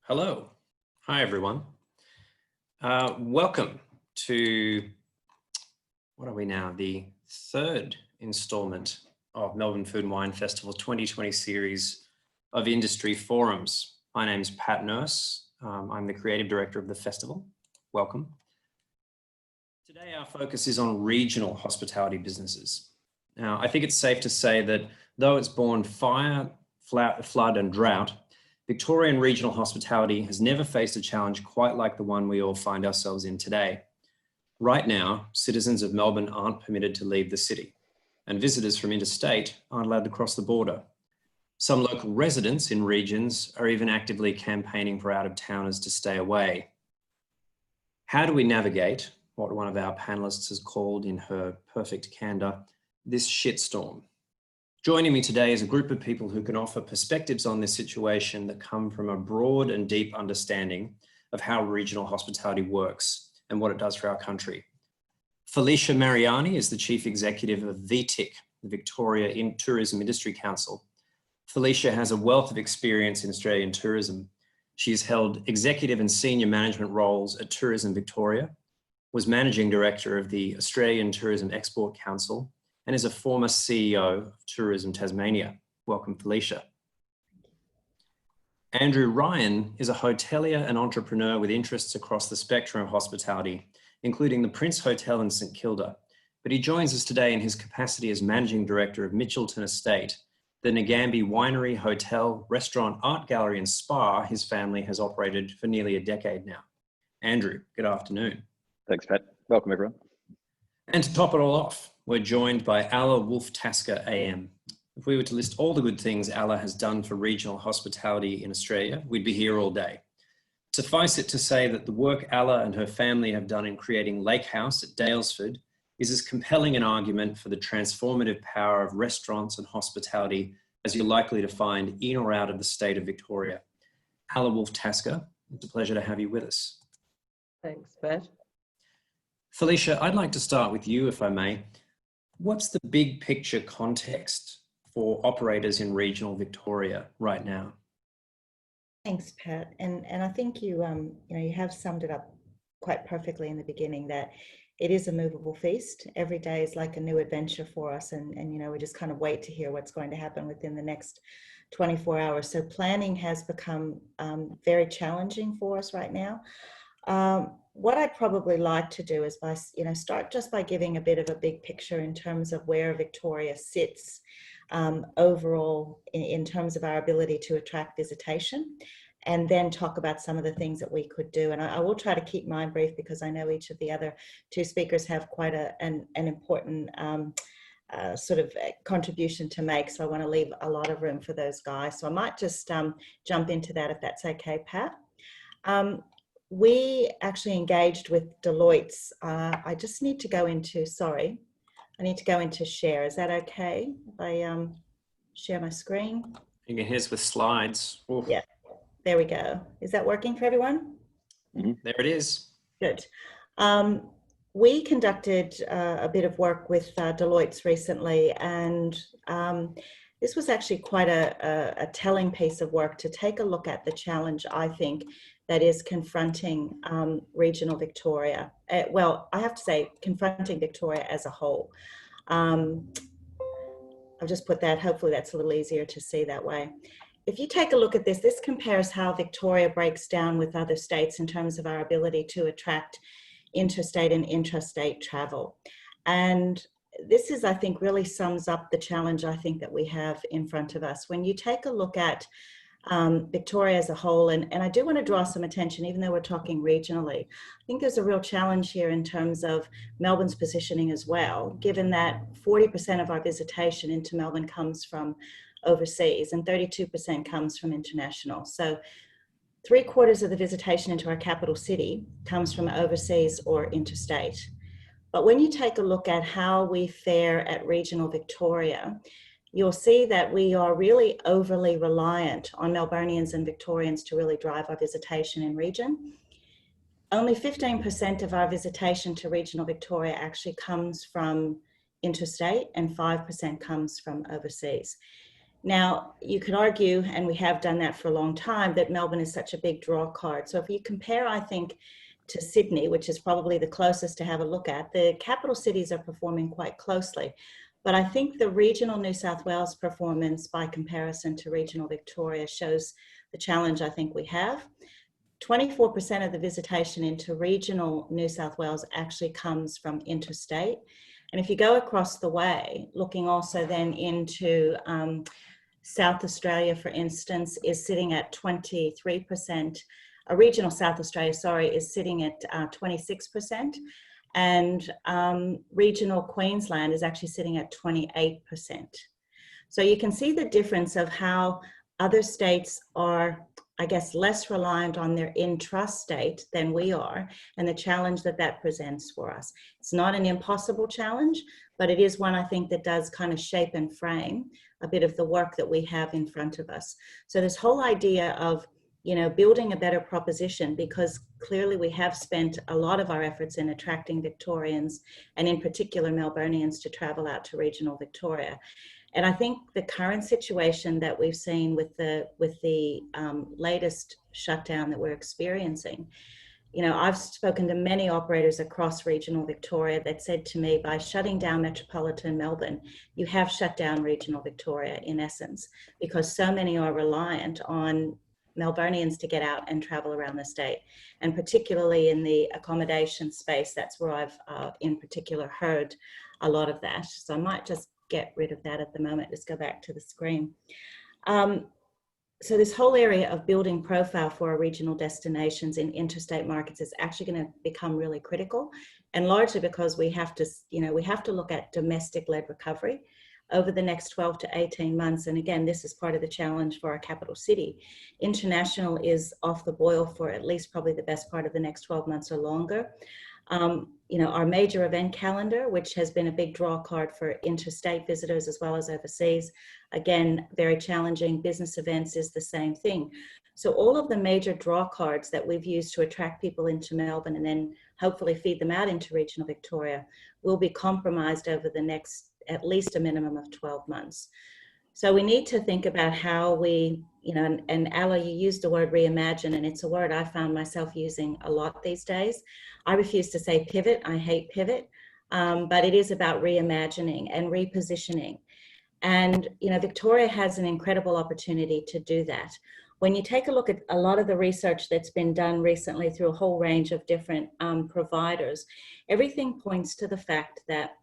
Hello. Hi, everyone. Welcome to, what are we now? The third installment of Melbourne Food Wine Festival 2020 series of industry forums. My name's Pat Nourse. I'm the creative director of the festival. Welcome. Today, our focus is on regional hospitality businesses. Now, I think it's safe to say that though it's borne fire, flood, and drought, Victorian regional hospitality has never faced a challenge quite like the one we all find ourselves in today. Right now, citizens of Melbourne aren't permitted to leave the city, and visitors from interstate aren't allowed to cross the border. Some local residents in regions are even actively campaigning for out-of-towners to stay away. How do we navigate what one of our panelists has called in her perfect candor, this shitstorm? Joining me today is a group of people who can offer perspectives on this situation that come from a broad and deep understanding of how regional hospitality works and what it does for our country. Felicia Mariani is the Chief Executive of VTIC, the Victoria Tourism Industry Council. Felicia has a wealth of experience in Australian tourism. She has held executive and senior management roles at Tourism Victoria, was Managing Director of the Australian Tourism Export Council, and is a former CEO of Tourism Tasmania. Welcome, Felicia. Andrew Ryan is a hotelier and entrepreneur with interests across the spectrum of hospitality, including the Prince Hotel in St Kilda, but he joins us today in his capacity as Managing Director of Mitchelton Estate, the Nagambie Winery, Hotel, Restaurant, Art Gallery and Spa his family has operated for nearly a decade now. Andrew, good afternoon. Thanks, Pat. Welcome, everyone. And to top it all off, we're joined by Alla Wolf-Tasker AM. If we were to list all the good things Alla has done for regional hospitality in Australia, we'd be here all day. Suffice it to say that the work Alla and her family have done in creating Lake House at Daylesford is as compelling an argument for the transformative power of restaurants and hospitality as you're likely to find in or out of the state of Victoria. Alla Wolf-Tasker, it's a pleasure to have you with us. Thanks, Pat. Felicia, I'd like to start with you, if I may. What's the big picture context for operators in regional Victoria right now? Thanks, Pat. And I think you have summed it up quite perfectly in the beginning that it is a movable feast. Every day is like a new adventure for us, and we just kind of wait to hear what's going to happen within the next 24 hours. So planning has become very challenging for us right now. What I'd probably like to do is start just by giving a bit of a big picture in terms of where Victoria sits overall in terms of our ability to attract visitation, and then talk about some of the things that we could do. And I will try to keep mine brief because I know each of the other two speakers have quite an important sort of contribution to make. So I want to leave a lot of room for those guys. So I might just jump into that if that's okay, Pat. We actually engaged with Deloitte's. I just need to go into, I need to go into share. Is that okay if I share my screen? You can hit us with slides. Oof. Yeah, there we go. Is that working for everyone? Mm-hmm. There it is. Good. We conducted a bit of work with Deloitte's recently, and this was actually quite a telling piece of work to take a look at the challenge, I think, that is confronting regional Victoria. Well, I have to say confronting Victoria as a whole. I'll just put that, hopefully that's a little easier to see that way. If you take a look at this, this compares how Victoria breaks down with other states in terms of our ability to attract interstate and intrastate travel. And this is, I think, really sums up the challenge I think that we have in front of us. When you take a look at Victoria as a whole, and I do want to draw some attention, even though we're talking regionally, I think there's a real challenge here in terms of Melbourne's positioning as well, given that 40% of our visitation into Melbourne comes from overseas and 32% comes from international. So 3/4 of the visitation into our capital city comes from overseas or interstate. But when you take a look at how we fare at regional Victoria, you'll see that we are really overly reliant on Melburnians and Victorians to really drive our visitation in region. Only 15% of our visitation to regional Victoria actually comes from interstate and 5% comes from overseas. Now, you could argue, and we have done that for a long time, that Melbourne is such a big draw card. So if you compare, I think, to Sydney, which is probably the closest to have a look at, the capital cities are performing quite closely. But I think the regional New South Wales performance by comparison to regional Victoria shows the challenge I think we have. 24% of the visitation into regional New South Wales actually comes from interstate. And if you go across the way, looking also then into South Australia, for instance, is sitting at 23%. Regional South Australia, sorry, is sitting at 26%. And regional Queensland is actually sitting at 28%. So you can see the difference of how other states are, I guess, less reliant on their intrastate than we are, and the challenge that that presents for us. It's not an impossible challenge, but it is one I think that does kind of shape and frame a bit of the work that we have in front of us. So this whole idea of, you know, building a better proposition, because clearly we have spent a lot of our efforts in attracting Victorians and in particular Melburnians to travel out to regional Victoria. And I think the current situation that we've seen with the latest shutdown that we're experiencing, you know, I've spoken to many operators across regional Victoria that said to me, by shutting down metropolitan Melbourne, you have shut down regional Victoria in essence, because so many are reliant on Melburnians to get out and travel around the state. And particularly in the accommodation space, that's where I've in particular heard a lot of that. So I might just get rid of that at the moment. Just go back to the screen. So this whole area of building profile for our regional destinations in interstate markets is actually going to become really critical, and largely because we have to, you know, we have to look at domestic-led recovery over the next 12 to 18 months. And again, this is part of the challenge for our capital city. International is off the boil for at least probably the best part of the next 12 months or longer. You know, our major event calendar, which has been a big draw card for interstate visitors as well as overseas, again, very challenging. Business events is the same thing. So all of the major draw cards that we've used to attract people into Melbourne and then hopefully feed them out into regional Victoria will be compromised over the next at least a minimum of 12 months. So we need to think about how we, you know, and Alla, you used the word reimagine, and it's a word I found myself using a lot these days. I refuse to say pivot. I hate pivot, but it is about reimagining and repositioning. And, you know, Victoria has an incredible opportunity to do that. When you take a look at a lot of the research that's been done recently through a whole range of different providers, everything points to the fact that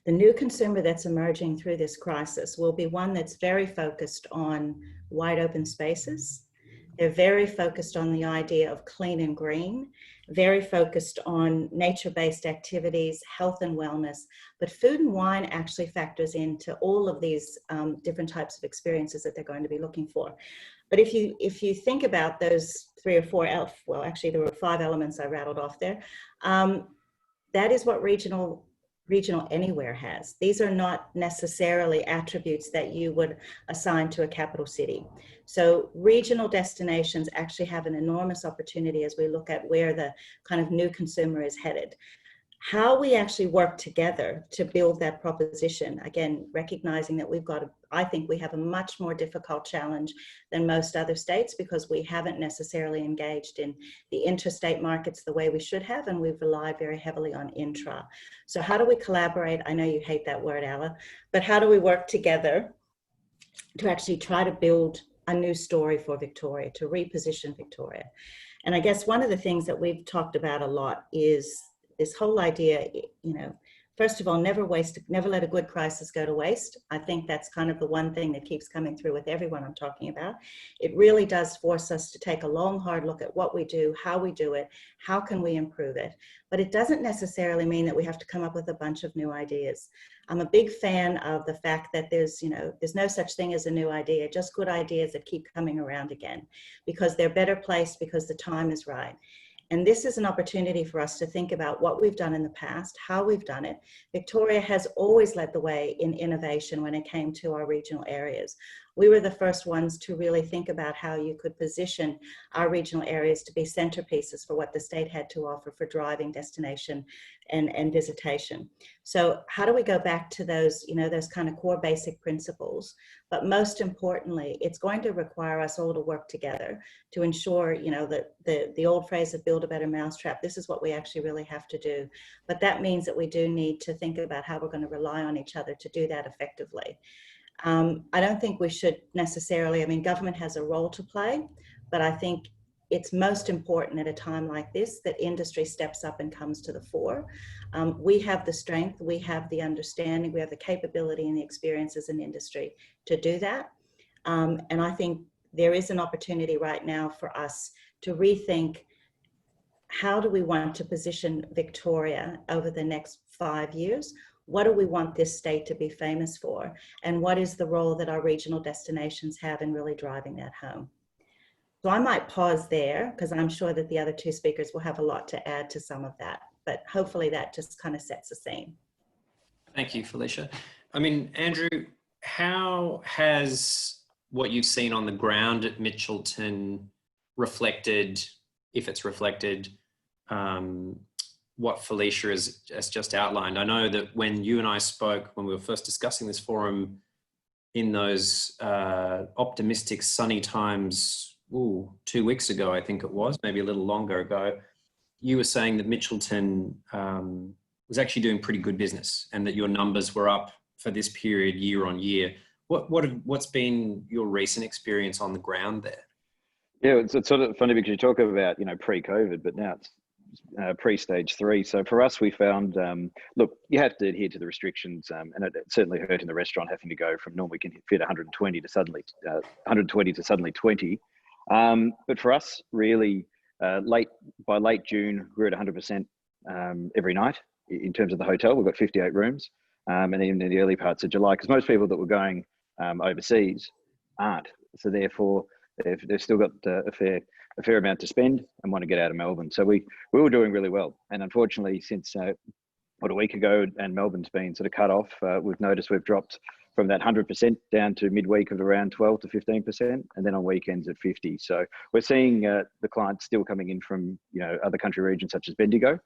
the new consumer that's emerging through this crisis will be one that's very focused on wide open spaces. They're very focused on the idea of clean and green, very focused on nature-based activities, health and wellness, but food and wine actually factors into all of these different types of experiences that they're going to be looking for. But if you think about those 3 or 4, well, actually there were 5 elements I rattled off there, that is what regional anywhere has. These are not necessarily attributes that you would assign to a capital city. So regional destinations actually have an enormous opportunity as we look at where the kind of new consumer is headed. How we actually work together to build that proposition, again, recognizing that we've got, I think we have a much more difficult challenge than most other states because we haven't necessarily engaged in the interstate markets the way we should have, and we've relied very heavily on intra. So how do we collaborate? I know you hate that word, Alla, but how do we work together to actually try to build a new story for Victoria, to reposition Victoria? And I guess one of the things that we've talked about a lot is this whole idea, you know, first of all, never let a good crisis go to waste. I think that's kind of the one thing that keeps coming through with everyone I'm talking about. It really does force us to take a long, hard look at what we do, how we do it, how can we improve it. But it doesn't necessarily mean that we have to come up with a bunch of new ideas. I'm a big fan of the fact that there's no such thing as a new idea, just good ideas that keep coming around again, because they're better placed because the time is right. And this is an opportunity for us to think about what we've done in the past, how we've done it. Victoria has always led the way in innovation when it came to our regional areas. We were the first ones to really think about how you could position our regional areas to be centerpieces for what the state had to offer for driving destination and visitation. So how do we go back to those, those kind of core basic principles? But most importantly, it's going to require us all to work together to ensure, that the old phrase of build a better mousetrap, this is what we actually really have to do. But that means that we do need to think about how we're going to rely on each other to do that effectively. I don't think we should necessarily, government has a role to play, but I think it's most important at a time like this that industry steps up and comes to the fore. We have the strength, we have the understanding, we have the capability and the experience as an industry to do that. And I think there is an opportunity right now for us to rethink how do we want to position Victoria over the next 5 years? What do we want this state to be famous for? And what is the role that our regional destinations have in really driving that home? So I might pause there because I'm sure that the other two speakers will have a lot to add to some of that, but hopefully that just kind of sets the scene. Thank you, Felicia. Andrew, how has what you've seen on the ground at Mitchelton reflected, if it's reflected, what Felicia has just outlined? I know that when you and I spoke, when we were first discussing this forum in those optimistic, sunny times, 2 weeks ago, I think it was, maybe a little longer ago, you were saying that Mitchelton was actually doing pretty good business and that your numbers were up for this period year on year. What's been your recent experience on the ground there? Yeah, it's sort of funny because you talk about, pre-COVID, but now it's pre-stage 3. So for us, we found, look, you have to adhere to the restrictions, and it certainly hurt in the restaurant having to go from normally can fit 120 to suddenly 20. But for us, really, by late June, we're at 100% every night in terms of the hotel. We've got 58 rooms, and even in the early parts of July, because most people that were going overseas aren't. So therefore, they've still got a fair amount to spend and want to get out of Melbourne. So we were doing really well. And unfortunately, since a week ago, and Melbourne's been sort of cut off, we've noticed we've dropped from that 100% down to midweek of around 12 to 15%, and then on weekends at 50. So we're seeing the clients still coming in from other country regions such as Bendigo.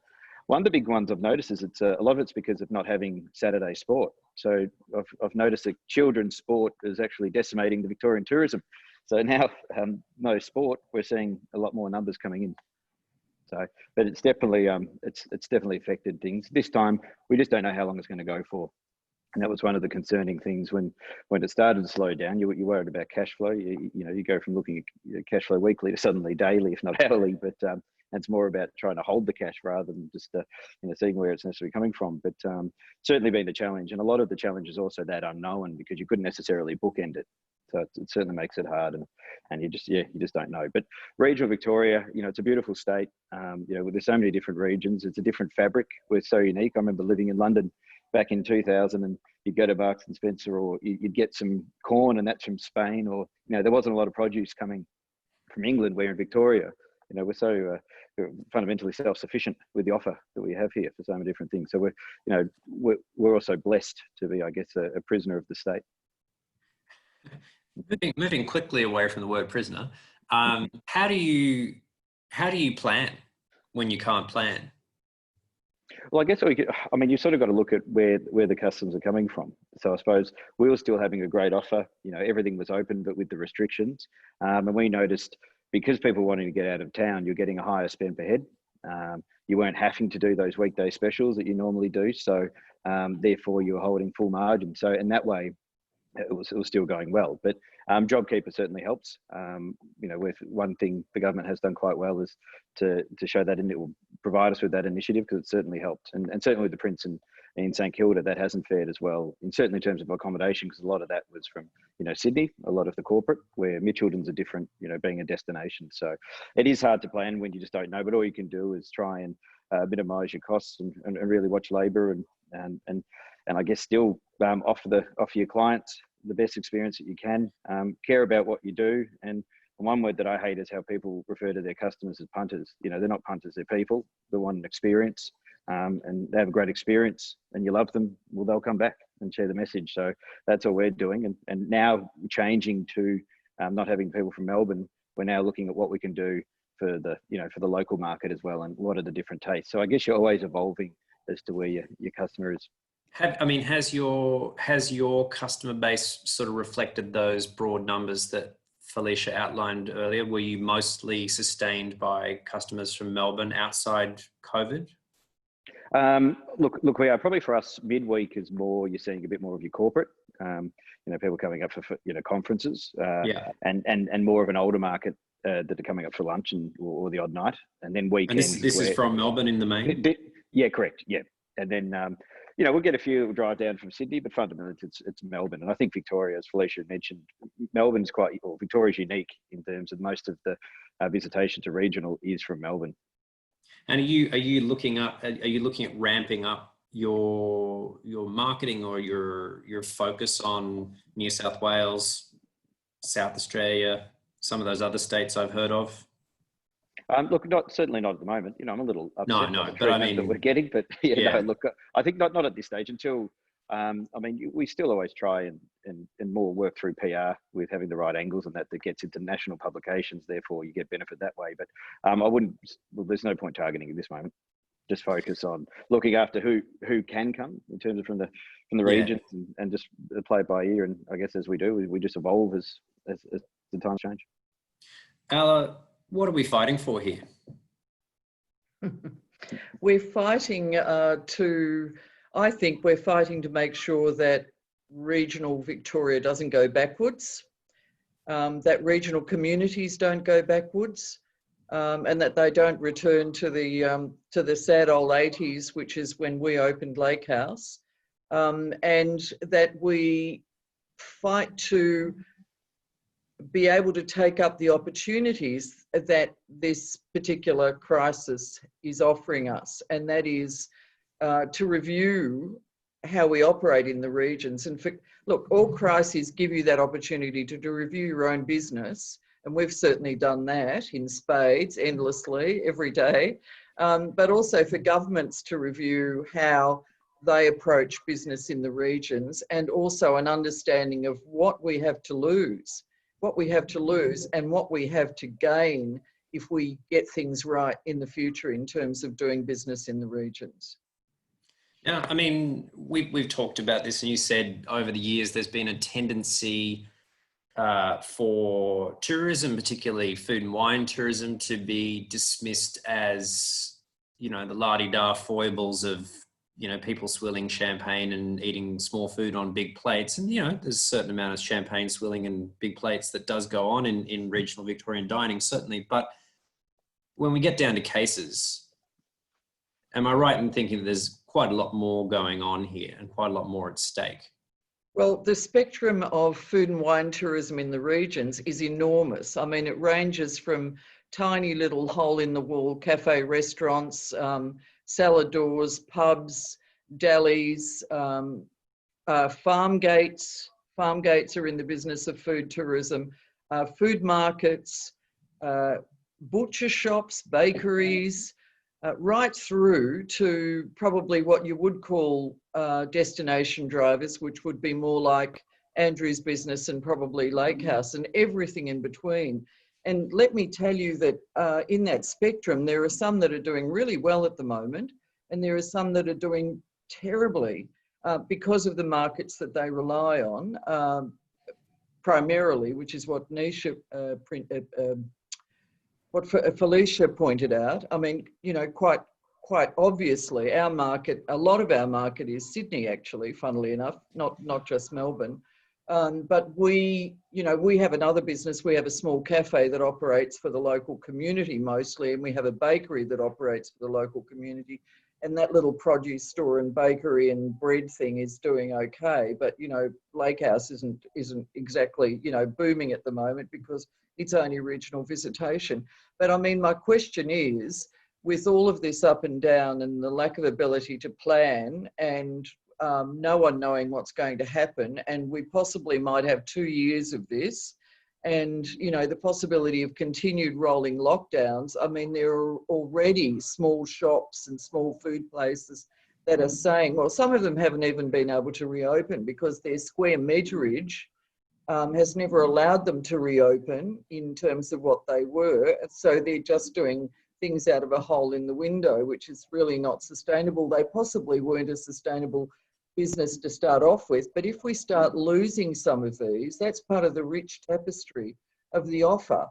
One of the big ones I've noticed is it's a lot of it's because of not having Saturday sport. So I've noticed that children's sport is actually decimating the Victorian tourism. So now, no sport, we're seeing a lot more numbers coming in. So, but it's definitely it's definitely affected things. This time, we just don't know how long it's going to go for, and that was one of the concerning things when it started to slow down. You worried about cash flow. You go from looking at cash flow weekly to suddenly daily, if not hourly. But it's more about trying to hold the cash rather than just seeing where it's necessarily coming from. But certainly been a challenge, and a lot of the challenge is also that unknown because you couldn't necessarily bookend it. So it certainly makes it hard, and you just don't know. But regional Victoria, it's a beautiful state. There's so many different regions. It's a different fabric. We're so unique. I remember living in London back in 2000, and you'd go to Marks and Spencer, or you'd get some corn, and that's from Spain, or there wasn't a lot of produce coming from England. Where in Victoria, we're so fundamentally self-sufficient with the offer that we have here for so many different things. So we're also blessed to be, I guess, a prisoner of the state. Moving quickly away from the word prisoner, how do you plan when you can't plan? Well, I guess you sort of got to look at where the customers are coming from. So I suppose we were still having a great offer. Everything was open, but with the restrictions. And we noticed because people wanting to get out of town, you're getting a higher spend per head. You weren't having to do those weekday specials that you normally do. So therefore, you were holding full margin. So in that way, it was still going well. But JobKeeper certainly helps. With one thing the government has done quite well is to show that, and it will provide us with that initiative because it certainly helped. And certainly with the Prince in St Kilda, that hasn't fared as well. And certainly in terms of accommodation, because a lot of that was from Sydney, a lot of the corporate, where Mitchelton's are different, being a destination. So it is hard to plan when you just don't know. But all you can do is try and minimise your costs and really watch labour and I guess still offer your clients the best experience that you can, care about what you do, and one word that I hate is how people refer to their customers as punters. You know, they're not punters, they're people. They want an experience, and they have a great experience, and you love them. Well, they'll come back and share the message. So that's all we're doing. And now changing to not having people from Melbourne, we're now looking at what we can do for the, you know, for the local market as well, and what are the different tastes. So I guess you're always evolving as to where your customer is. Has your customer base sort of reflected those broad numbers that Felicia outlined earlier? Were you mostly sustained by customers from Melbourne outside COVID? Look, we are probably, for us, midweek is more, you're seeing a bit more of your corporate, you know, people coming up for you know, conferences, and more of an older market that are coming up for lunch or the odd night, and then weekends. And this is from Melbourne in the main? Yeah, correct. Yeah. And then, you know, we'll get a few drive down from Sydney, but fundamentally it's Melbourne. And I think Victoria, as Felicia mentioned, Melbourne's Victoria's unique in terms of most of the visitation to regional is from Melbourne. And are you looking at ramping up your marketing or your focus on New South Wales, South Australia, some of those other states I've heard of? Look, certainly not at the moment. You know, I'm a little upset No, by the but I treatment mean, that we're getting. But yeah, yeah. no, look, I think not at this stage until. I mean, we still always try and more work through PR with having the right angles, and that gets into national publications. Therefore, you get benefit that way. But I wouldn't. Well, there's no point targeting at this moment. Just focus on looking after who can come in terms of from the regions, and just play it by ear. And I guess as we do, we just evolve as the times change. Alla, what are we fighting for here? We're fighting I think we're fighting to make sure that regional Victoria doesn't go backwards, that regional communities don't go backwards, and that they don't return to the sad old 80s, which is when we opened Lake House, and that we fight to be able to take up the opportunities that this particular crisis is offering us, and that is to review how we operate in the regions. And look, all crises give you that opportunity to review your own business, and we've certainly done that in spades, endlessly, every day, but also for governments to review how they approach business in the regions, and also an understanding of what we have to lose and what we have to gain if we get things right in the future in terms of doing business in the regions. Yeah, I mean, we've talked about this, and you said over the years there's been a tendency for tourism, particularly food and wine tourism, to be dismissed as, you know, the la-di-da foibles of, you know, people swilling champagne and eating small food on big plates. And, you know, there's a certain amount of champagne swilling and big plates that does go on in regional Victorian dining, certainly. But when we get down to cases, am I right in thinking that there's quite a lot more going on here and quite a lot more at stake? Well, the spectrum of food and wine tourism in the regions is enormous. I mean, it ranges from tiny little hole-in-the-wall cafe restaurants, salad doors, pubs, delis, farm gates. Farm gates are in the business of food tourism, food markets, butcher shops, bakeries, right through to probably what you would call destination drivers, which would be more like Andrew's business and probably Lake House, and everything in between. And let me tell you that in that spectrum, there are some that are doing really well at the moment, and there are some that are doing terribly because of the markets that they rely on, primarily, which is what Felicia pointed out. I mean, you know, quite obviously, our market, a lot of our market is Sydney, actually, funnily enough, not just Melbourne. But we have another business. We have a small cafe that operates for the local community mostly, and we have a bakery that operates for the local community. And that little produce store and bakery and bread thing is doing okay. But, you know, Lake House isn't exactly, you know, booming at the moment because it's only regional visitation. But I mean, my question is, with all of this up and down and the lack of ability to plan and no one knowing what's going to happen, and we possibly might have 2 years of this, and, you know, the possibility of continued rolling lockdowns. I mean, there are already small shops and small food places that are saying, well, some of them haven't even been able to reopen because their square meterage has never allowed them to reopen in terms of what they were. So they're just doing things out of a hole in the window, which is really not sustainable. They possibly weren't a sustainable business to start off with. But if we start losing some of these, that's part of the rich tapestry of the offer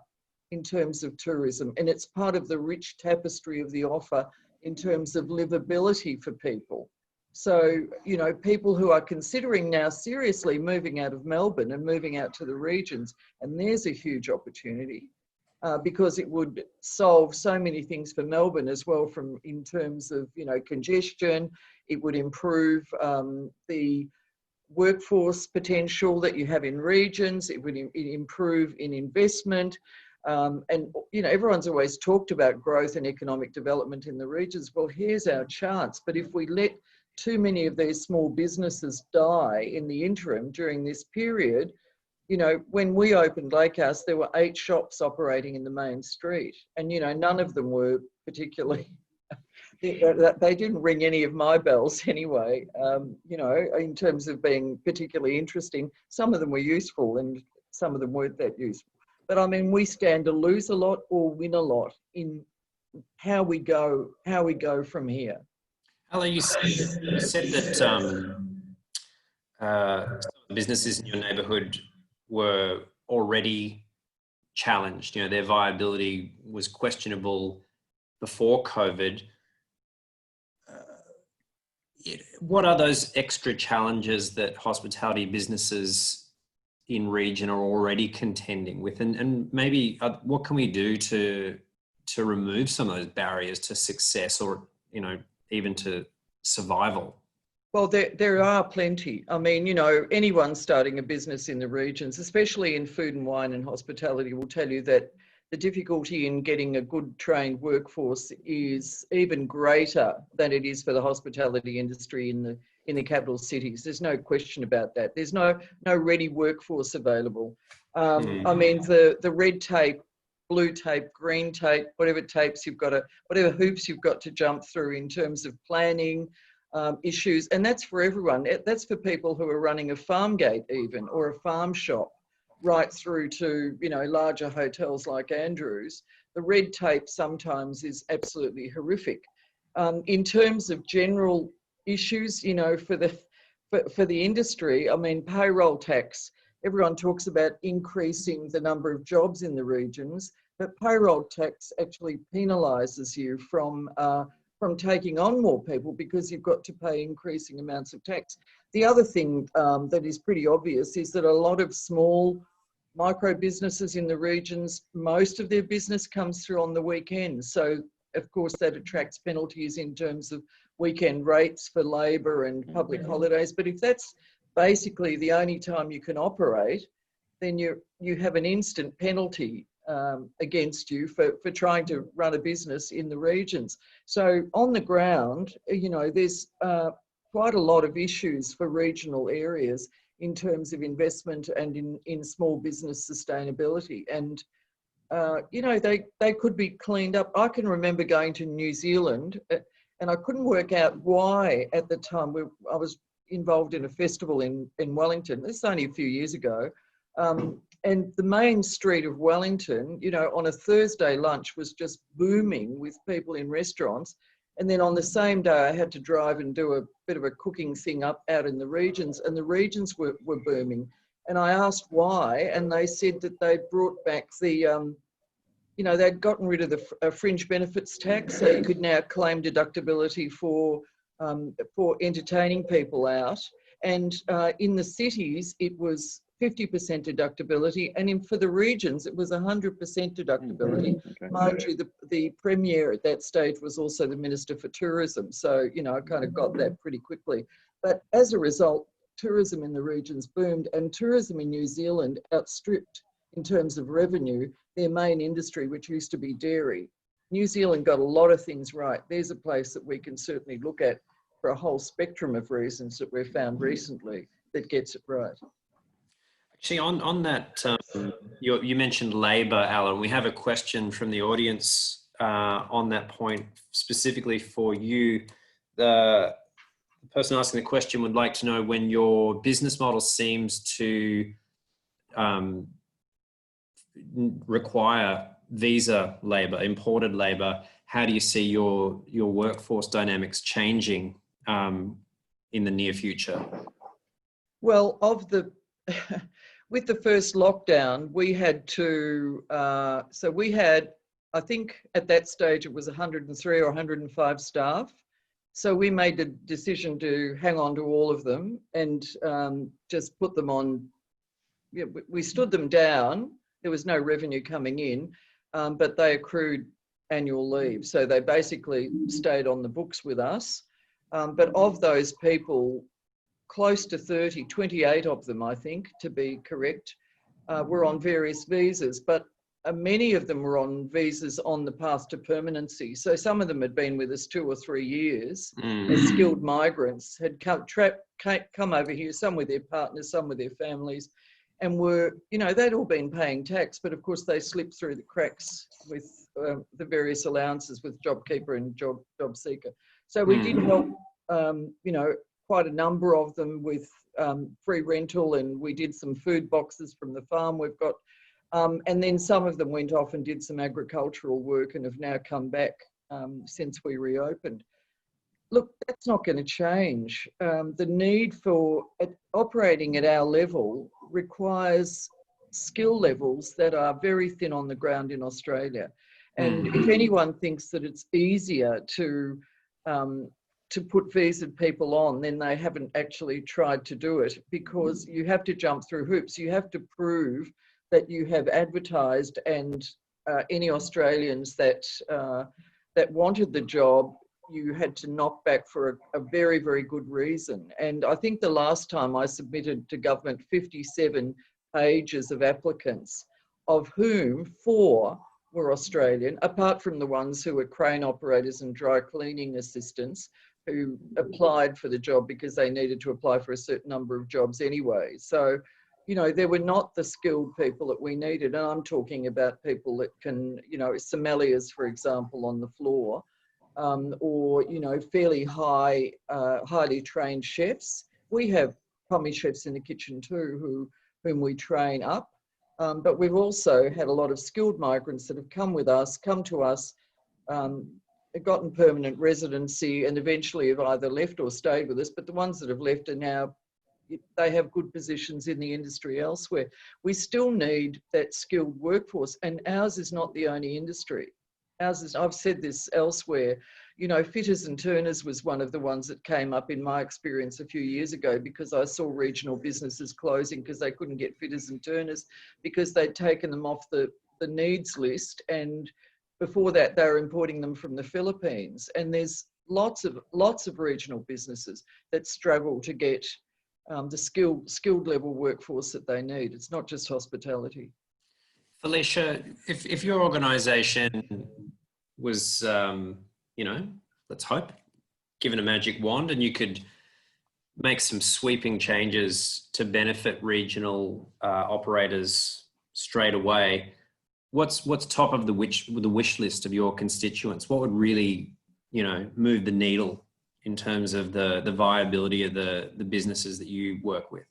in terms of tourism. And it's part of the rich tapestry of the offer in terms of livability for people. So, you know, people who are considering now seriously moving out of Melbourne and moving out to the regions, and there's a huge opportunity because it would solve so many things for Melbourne as well, from in terms of, you know, congestion. It would improve the workforce potential that you have in regions. It would improve in investment. And, you know, everyone's always talked about growth and economic development in the regions. Well, here's our chance. But if we let too many of these small businesses die in the interim during this period, you know, when we opened Lakehouse, there were 8 shops operating in the main street. And, you know, none of them were particularly, they didn't ring any of my bells anyway, you know, in terms of being particularly interesting. Some of them were useful and some of them weren't that useful. But I mean, we stand to lose a lot or win a lot in how we go from here. Alla, you said that some businesses in your neighbourhood were already challenged. You know, their viability was questionable before COVID. What are those extra challenges that hospitality businesses in region are already contending with, and maybe what can we do to remove some of those barriers to success, or, you know, even to survival? Well, there are plenty. I mean, you know, anyone starting a business in the regions, especially in food and wine and hospitality, will tell you that the difficulty in getting a good trained workforce is even greater than it is for the hospitality industry in the capital cities. There's no question about that. There's no ready workforce available. I mean, the red tape, blue tape, green tape, whatever hoops you've got to jump through in terms of planning issues, and that's for everyone. That's for people who are running a farm gate even, or a farm shop, right through to, you know, larger hotels like Andrews. The red tape sometimes is absolutely horrific. In terms of general issues, you know, for the industry, I mean, payroll tax. Everyone talks about increasing the number of jobs in the regions, but payroll tax actually penalises you from taking on more people because you've got to pay increasing amounts of tax. The other thing that is pretty obvious is that a lot of small micro businesses in the regions, most of their business comes through on the weekends. So, of course, that attracts penalties in terms of weekend rates for labour and public holidays. But if that's basically the only time you can operate, then you have an instant penalty against you for trying to run a business in the regions. So on the ground, you know, there's quite a lot of issues for regional areas in terms of investment and in small business sustainability. And, you know, they could be cleaned up. I can remember going to New Zealand and I couldn't work out why at the time. I was involved in a festival in Wellington. This is only a few years ago. And the main street of Wellington, you know, on a Thursday lunch was just booming with people in restaurants. And then on the same day, I had to drive and do a bit of a cooking thing out in the regions, and the regions were booming. And I asked why, and they said that they brought back the, you know, they'd gotten rid of the fringe benefits tax, so you could now claim deductibility for entertaining people out. And in the cities, it was 50% deductibility, and for the regions, it was 100% deductibility. Okay. Mind you, the Premier at that stage was also the Minister for Tourism, so, you know, I kind of got that pretty quickly. But as a result, tourism in the regions boomed, and tourism in New Zealand outstripped, in terms of revenue, their main industry, which used to be dairy. New Zealand got a lot of things right. There's a place that we can certainly look at for a whole spectrum of reasons that we've found recently that gets it right. Actually, on that, you mentioned labour, Alan. We have a question from the audience on that point, specifically for you. The person asking the question would like to know, when your business model seems to require visa labour, imported labour, how do you see your workforce dynamics changing in the near future? Well, with the first lockdown, we had to, so we had, I think at that stage it was 103 or 105 staff. So we made the decision to hang on to all of them and just put them on, we stood them down. There was no revenue coming in, but they accrued annual leave. So they basically stayed on the books with us. But of those people, close to 30, 28 of them, I think, to be correct, were on various visas, but many of them were on visas on the path to permanency. So some of them had been with us 2 or 3 years as skilled migrants, had come over here, some with their partners, some with their families, and were, they'd all been paying tax, but of course they slipped through the cracks with the various allowances with JobKeeper and Job Seeker. So we did help, quite a number of them with free rental, and we did some food boxes from the farm we've got. And then some of them went off and did some agricultural work and have now come back since we reopened. Look, that's not going to change. The need for operating at our level requires skill levels that are very thin on the ground in Australia. And if anyone thinks that it's easier to put visaed people on, then they haven't actually tried to do it, because you have to jump through hoops. You have to prove that you have advertised, and any Australians that wanted the job, you had to knock back for a very, very good reason. And I think the last time I submitted to government 57 pages of applicants, of whom 4 were Australian, apart from the ones who were crane operators and dry cleaning assistants, who applied for the job because they needed to apply for a certain number of jobs anyway. So, there were not the skilled people that we needed. And I'm talking about people that can, sommeliers, for example, on the floor, or, fairly highly trained chefs. We have pommy chefs in the kitchen too, whom we train up. But we've also had a lot of skilled migrants that have come to us, gotten permanent residency, and eventually have either left or stayed with us. But the ones that have left are now, they have good positions in the industry elsewhere. We still need that skilled workforce, and ours is not the only industry. Ours is, I've said this elsewhere, fitters and turners was one of the ones that came up in my experience a few years ago, because I saw regional businesses closing because they couldn't get fitters and turners because they'd taken them off the needs list, and before that they were importing them from the Philippines. And there's lots of regional businesses that struggle to get the skilled level workforce that they need. It's not just hospitality. Felicia, if your organisation was, let's hope, given a magic wand and you could make some sweeping changes to benefit regional operators straight away, what's top of the wish list of your constituents? What would really, move the needle in terms of the viability of the businesses that you work with?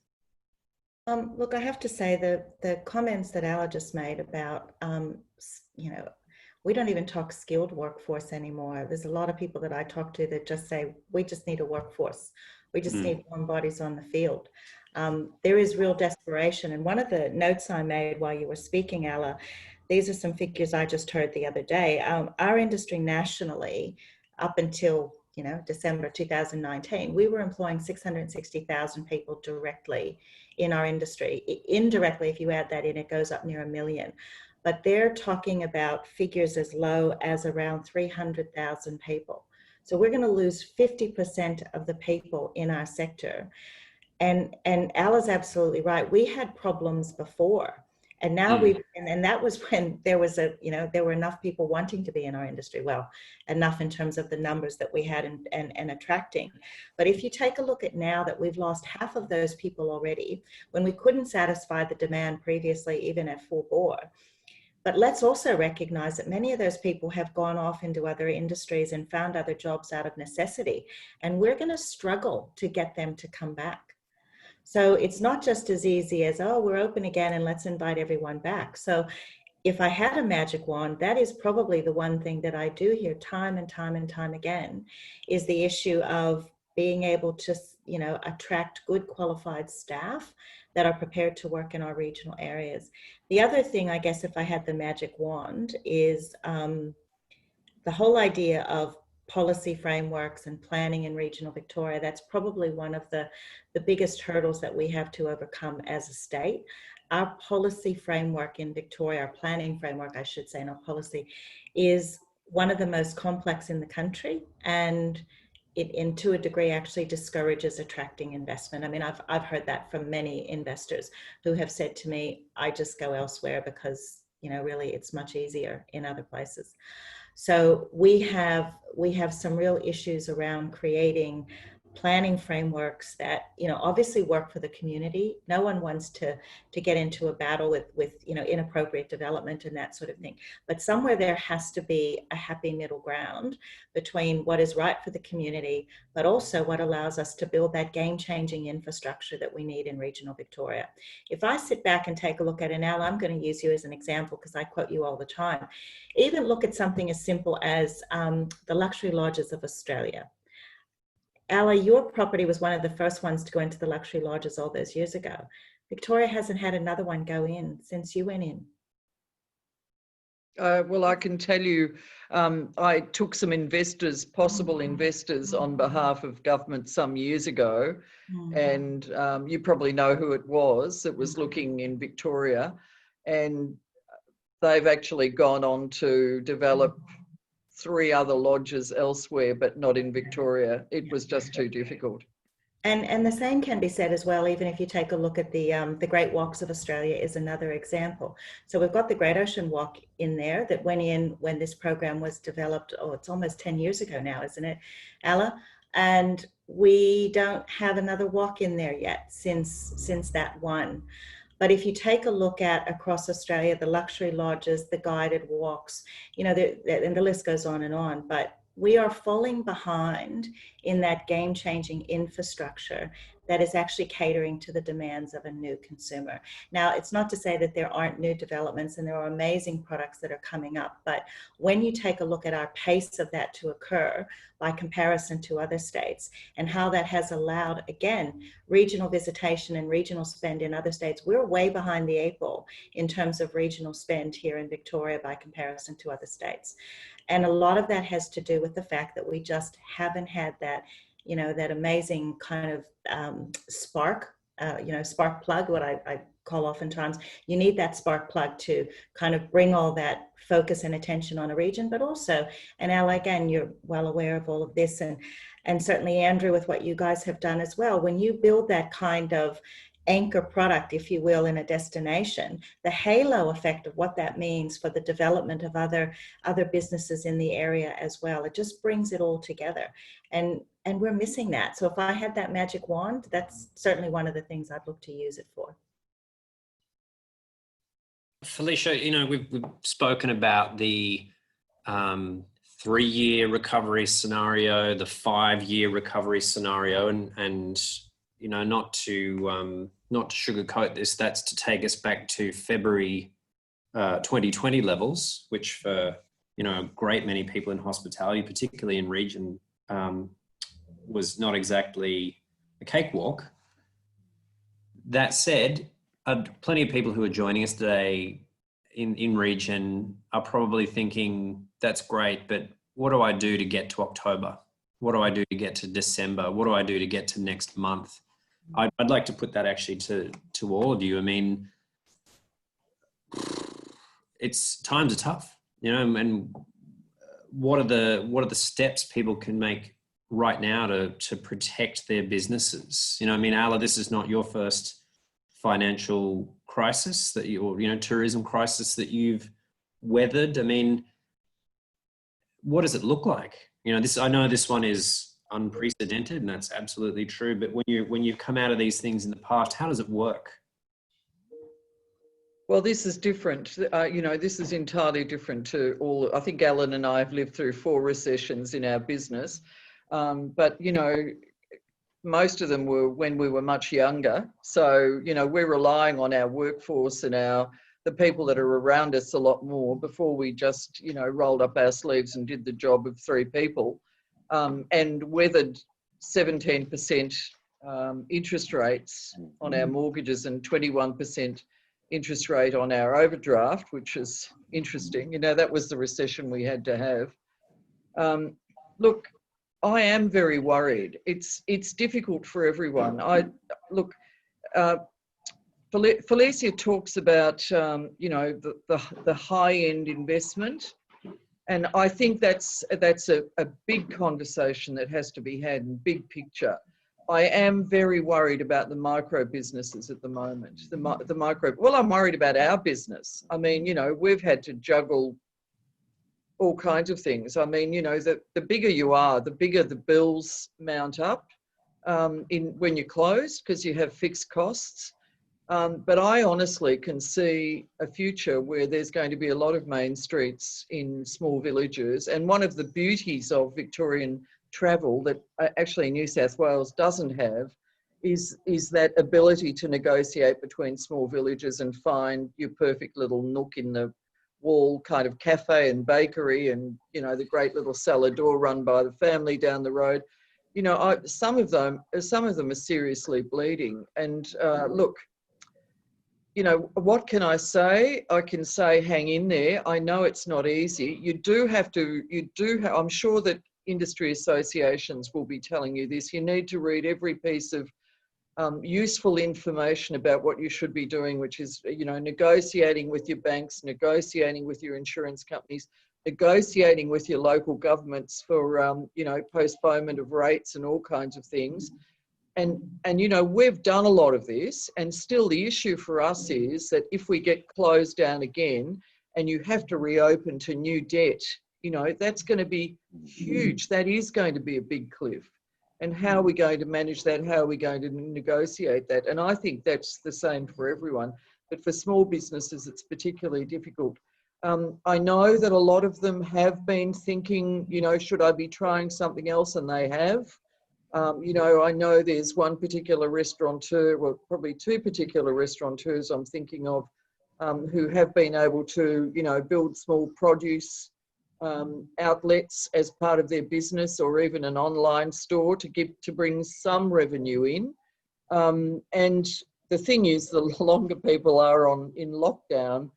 Look, I have to say the comments that Alla just made about, we don't even talk skilled workforce anymore. There's a lot of people that I talk to that just say, we just need a workforce. We just need warm bodies on the field. There is real desperation. And one of the notes I made while you were speaking, Alla, these are some figures I just heard the other day. Our industry nationally, up until December 2019, we were employing 660,000 people directly in our industry. Indirectly, if you add that in, it goes up near 1 million. But they're talking about figures as low as around 300,000 people. So we're going to lose 50% of the people in our sector. And Alla's absolutely right. We had problems before. And now and that was when there was there were enough people wanting to be in our industry. Well, enough in terms of the numbers that we had and attracting. But if you take a look at now that we've lost half of those people already, when we couldn't satisfy the demand previously, even at full bore. But let's also recognize that many of those people have gone off into other industries and found other jobs out of necessity. And we're going to struggle to get them to come back. So it's not just as easy as, oh, we're open again and let's invite everyone back. So if I had a magic wand, that is probably the one thing that I do hear time and time and time again, is the issue of being able to, attract good qualified staff that are prepared to work in our regional areas. The other thing, I guess, if I had the magic wand, is the whole idea of policy frameworks and planning in regional Victoria. That's probably one of the biggest hurdles that we have to overcome as a state. Our policy framework in Victoria, our planning framework, I should say, not policy, is one of the most complex in the country, and it to a degree actually discourages attracting investment. I mean, I've heard that from many investors who have said to me, I just go elsewhere because, really it's much easier in other places. So we have some real issues around creating planning frameworks that, obviously work for the community. No one wants to get into a battle with inappropriate development and that sort of thing. But somewhere there has to be a happy middle ground between what is right for the community, but also what allows us to build that game-changing infrastructure that we need in regional Victoria. If I sit back and take a look at it now, I'm going to use you as an example because I quote you all the time. Even look at something as simple as the luxury lodges of Australia. Alla, your property was one of the first ones to go into the luxury lodges all those years ago. Victoria hasn't had another one go in since you went in. Well, I can tell you, I took some possible investors on behalf of government some years ago, and you probably know who it was that was looking in Victoria, and they've actually gone on to develop 3 other lodges elsewhere, but not in Victoria. It was just too difficult. And the same can be said as well, even if you take a look at the Great Walks of Australia is another example. So we've got the Great Ocean Walk in there that went in when this program was developed. Oh, it's almost 10 years ago now, isn't it, Alla? And we don't have another walk in there yet since that one. But if you take a look at across Australia, the luxury lodges, the guided walks, and the list goes on, but we are falling behind in that game-changing infrastructure that is actually catering to the demands of a new consumer. Now, it's not to say that there aren't new developments and there are amazing products that are coming up, but when you take a look at our pace of that to occur by comparison to other states and how that has allowed, again, regional visitation and regional spend in other states, we're way behind the 8 ball in terms of regional spend here in Victoria by comparison to other states. And a lot of that has to do with the fact that we just haven't had that, that amazing kind of spark plug, what I call oftentimes. You need that spark plug to kind of bring all that focus and attention on a region, but also, and Al, again, you're well aware of all of this, and certainly Andrew, with what you guys have done as well, when you build that kind of anchor product, if you will, in a destination, the halo effect of what that means for the development of other businesses in the area as well, it just brings it all together. And we're missing that. So if I had that magic wand, that's certainly one of the things I'd look to use it for. Felicia, we've spoken about the 3-year recovery scenario, the 5-year recovery scenario, and not to sugarcoat this, that's to take us back to February 2020 levels, which for a great many people in hospitality, particularly in region, was not exactly a cakewalk. That said, plenty of people who are joining us today in region are probably thinking, that's great, but what do I do to get to October? What do I do to get to December? What do I do to get to next month? I'd like to put that actually to all of you. I mean, times are tough, and what are the steps people can make right now to protect their businesses? Alla, this is not your first financial crisis that you, or, you know, tourism crisis that you've weathered? I mean, what does it look like? You know, I know this one is unprecedented, and that's absolutely true. But when you've come out of these things in the past, how does it work? Well, this is different. You know, this is entirely different to all. I think Alan and I have lived through 4 recessions in our business, but you know, most of them were when we were much younger. So you know, we're relying on our workforce and the people that are around us a lot more before we just, you know, rolled up our sleeves and did the job of 3 people, and weathered 17% interest rates on our mortgages and 21% interest rate on our overdraft, which is interesting. You know, that was the recession we had to have. Look, I am very worried. It's difficult for everyone. Felicia talks about, you know, the high-end investment, and I think that's a big conversation that has to be had in big picture. I am very worried about the micro businesses at the moment. Well, I'm worried about our business. I mean, you know, we've had to juggle all kinds of things. I mean, you know, the bigger you are, the bigger the bills mount up when you close, because you have fixed costs. But I honestly can see a future where there's going to be a lot of main streets in small villages. And one of the beauties of Victorian travel that actually New South Wales doesn't have is that ability to negotiate between small villages and find your perfect little nook in the wall kind of cafe and bakery, and you know, the great little salad door run by the family down the road. You know, some of them are seriously bleeding. And look, you know, what can I say? I can say hang in there. I know it's not easy. I'm sure that industry associations will be telling you this. You need to read every piece of useful information about what you should be doing, which is, you know, negotiating with your banks, negotiating with your insurance companies, negotiating with your local governments for, you know, postponement of rates and all kinds of things. And, you know, we've done a lot of this, and still the issue for us is that if we get closed down again and you have to reopen to new debt, you know, that's going to be huge. That is going to be a big cliff. And how are we going to manage that? How are we going to negotiate that? And I think that's the same for everyone. But for small businesses, it's particularly difficult. I know that a lot of them have been thinking, you know, should I be trying something else? And they have. You know, I know there's one particular restaurateur, well, probably 2 particular restaurateurs I'm thinking of, who have been able to, you know, build small produce outlets as part of their business, or even an online store to bring some revenue in. And the thing is, the longer people are in lockdown,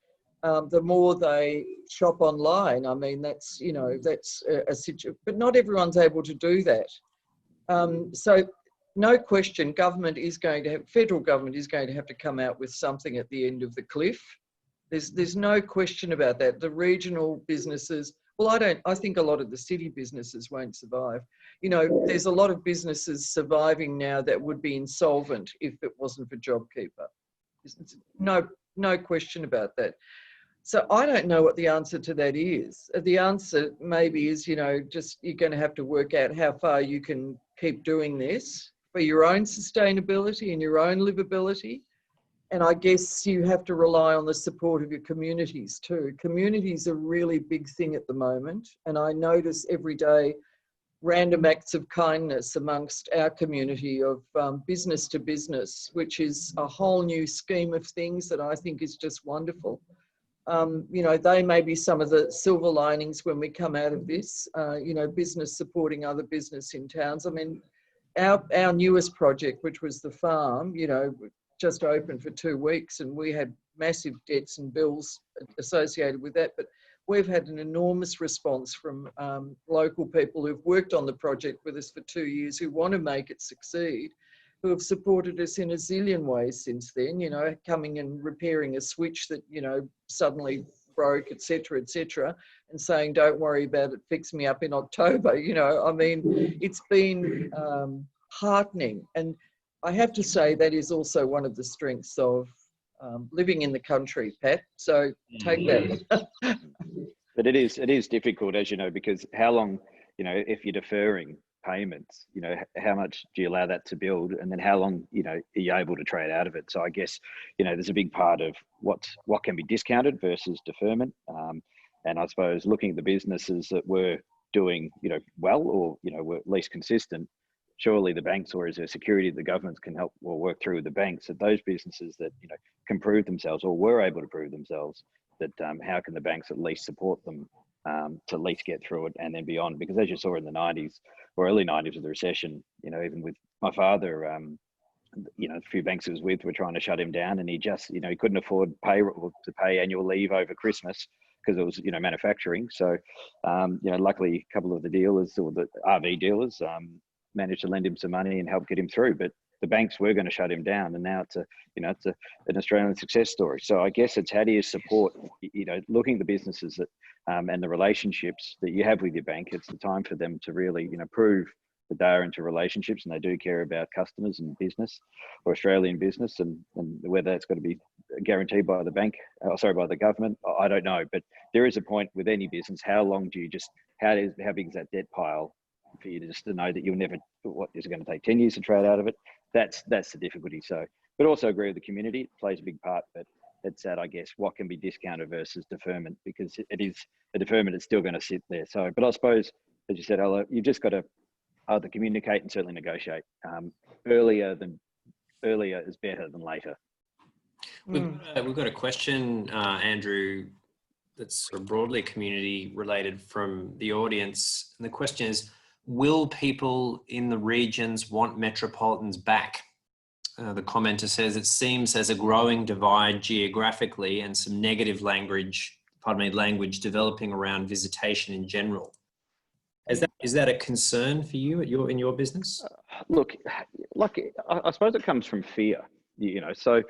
the more they shop online. I mean, that's, you know, that's a situation, but not everyone's able to do that. So no question, federal government is going to have to come out with something at the end of the cliff. There's no question about that. The regional businesses, well, I think a lot of the city businesses won't survive. You know, there's a lot of businesses surviving now that would be insolvent if it wasn't for JobKeeper. No question about that. So I don't know what the answer to that is. The answer maybe is, you know, just you're going to have to work out how far you can keep doing this for your own sustainability and your own livability. And I guess you have to rely on the support of your communities too. Communities are a really big thing at the moment. And I notice every day random acts of kindness amongst our community of business to business, which is a whole new scheme of things that I think is just wonderful. You know, they may be some of the silver linings when we come out of this, you know, business supporting other business in towns. I mean, our newest project, which was the farm, you know, just opened for 2 weeks, and we had massive debts and bills associated with that. But we've had an enormous response from local people who've worked on the project with us for 2 years, who want to make it succeed, who have supported us in a zillion ways since then, you know, coming and repairing a switch that, you know, suddenly broke, etc., and saying, don't worry about it, fix me up in October. You know, I mean, it's been heartening. And I have to say that is also one of the strengths of living in the country, Pat. So take that. But it is difficult, as you know, because how long, you know, if you're deferring payments, you know, how much do you allow that to build, and then how long, you know, are you able to trade out of it? So I guess, you know, there's a big part of what can be discounted versus deferment, and I suppose looking at the businesses that were doing, you know, well, or, you know, were at least consistent, surely the banks, or is there security the governments can help or work through with the banks, that those businesses that, you know, can prove themselves or were able to prove themselves, that how can the banks at least support them to at least get through it and then beyond? Because as you saw in the 90s or early 90s with the recession, you know, even with my father, you know, a few banks he was with were trying to shut him down, and he just, you know, he couldn't afford to pay annual leave over Christmas because it was, you know, manufacturing. So, you know, luckily a couple of the dealers, or the RV dealers, managed to lend him some money and help get him through. But the banks were going to shut him down, and now it's an Australian success story. So I guess it's how do you support, you know, looking at the businesses that and the relationships that you have with your bank. It's the time for them to really, you know, prove that they are into relationships and they do care about customers and business, or Australian business, and whether that's got to be guaranteed by the bank, by the government, I don't know. But there is a point with any business. How long do you how big is that debt pile for you to know that you'll never, what is it going to take 10 years to trade out of it? That's the difficulty. So, but also agree with the community, it plays a big part, but it's that, I guess, what can be discounted versus deferment, because it is a deferment, it's still going to sit there. So, but I suppose, as you said, Alla, you've just got to either communicate and certainly negotiate. Earlier is better than later. We've got a question, Andrew, that's sort of broadly community related from the audience. And the question is, will people in the regions want metropolitans back? The commenter says, it seems there's a growing divide geographically and some negative language developing around visitation in general. Is that a concern for you in your business? Look, like, I suppose it comes from fear, you know. So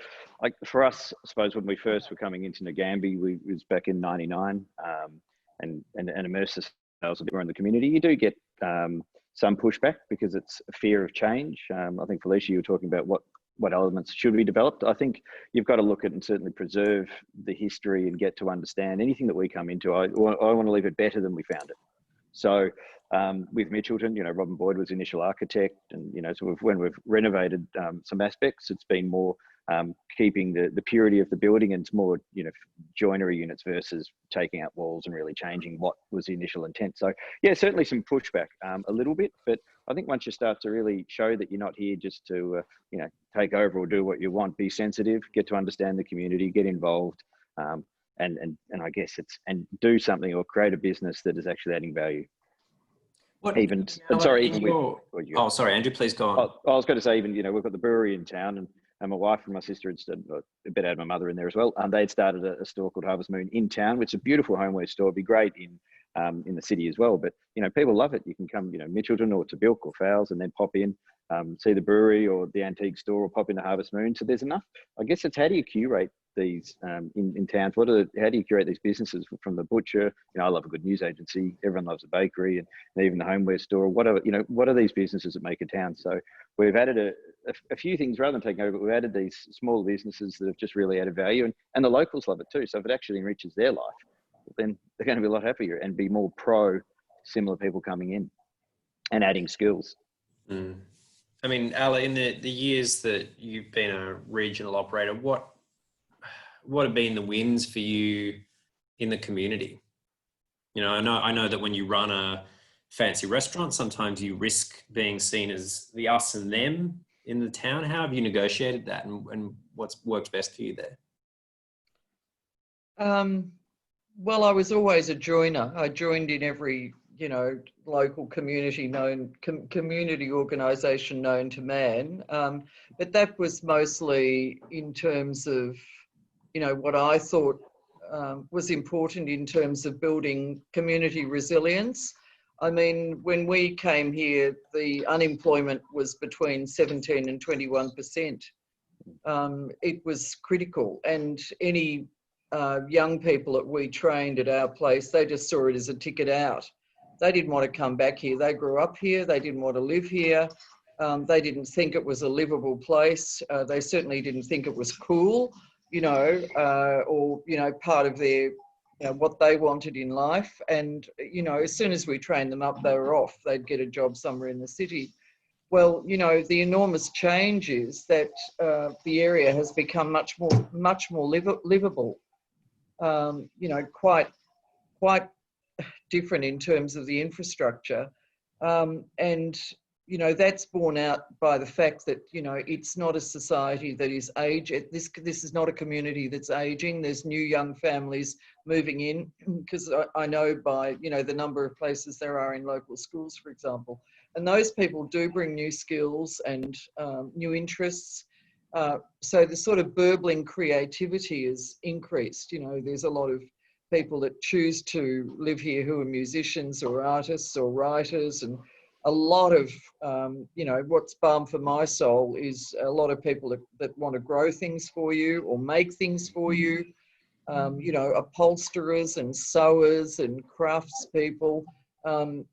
like for us, I suppose when we first were coming into Nagambie, we was back in 99, and immersed ourselves a bit more in the community. You do get some pushback because it's a fear of change. I think, Felicia, you were talking about what elements should be developed. I think you've got to look at and certainly preserve the history and get to understand anything that we come into. I want to leave it better than we found it. So with Mitchelton, you know, Robin Boyd was initial architect, and, you know, so when we've renovated some aspects, it's been more keeping the purity of the building, and it's more, you know, joinery units versus taking out walls and really changing what was the initial intent. So yeah, certainly some pushback a little bit, but I think once you start to really show that you're not here just to, you know, take over or do what you want, be sensitive, get to understand the community, get involved, and I guess and do something or create a business that is actually adding value. Sorry, Andrew, please go on. I was going to say, even, you know, we've got the brewery in town, and my wife and my sister had a bit out of my mother in there as well. They'd started a store called Harvest Moon in town, which is a beautiful homeware store. It'd be great in the city as well. But, you know, people love it. You can come, you know, Mitchelton or to Bilk or Fowles, and then pop in, see the brewery or the antique store, or pop into Harvest Moon. So there's enough. I guess it's how do you curate these in towns? How do you curate these businesses from the butcher? You know, I love a good news agency. Everyone loves a bakery, and even the homeware store. What are these businesses that make a town? So we've added a few things rather than taking over. But we've added these smaller businesses that have just really added value, and the locals love it too. So if it actually enriches their life, then they're going to be a lot happier and be more pro similar people coming in and adding skills. I mean, Alla, in the years that you've been a regional operator, what have been the wins for you in the community? You know, I know that when you run a fancy restaurant, sometimes you risk being seen as the us and them in the town. How have you negotiated that, and what's worked best for you there? Well, I was always a joiner. I joined in every, you know, local community community organisation known to man. But that was mostly in terms of, you know, what I thought was important in terms of building community resilience. I mean, when we came here, the unemployment was between 17 and 21%. It was critical, and any young people that we trained at our place, they just saw it as a ticket out. They didn't want to come back here. They grew up here. They didn't want to live here. They didn't think it was a livable place. They certainly didn't think it was cool. or, part of their, what they wanted in life. And, as soon as we trained them up, they were off. They'd get a job somewhere in the city. Well, the enormous change is that the area has become much more livable. Quite different in terms of the infrastructure, and that's borne out by the fact that it's not a society that is aging. This is not a community that's aging. There's new young families moving in, because I know by the number of places there are in local schools, for example, and those people do bring new skills and new interests. So the sort of burbling creativity is increased. There's a lot of people that choose to live here who are musicians or artists or writers, and a lot of, what's balm for my soul is a lot of people that want to grow things for you or make things for you, upholsterers and sewers and craftspeople.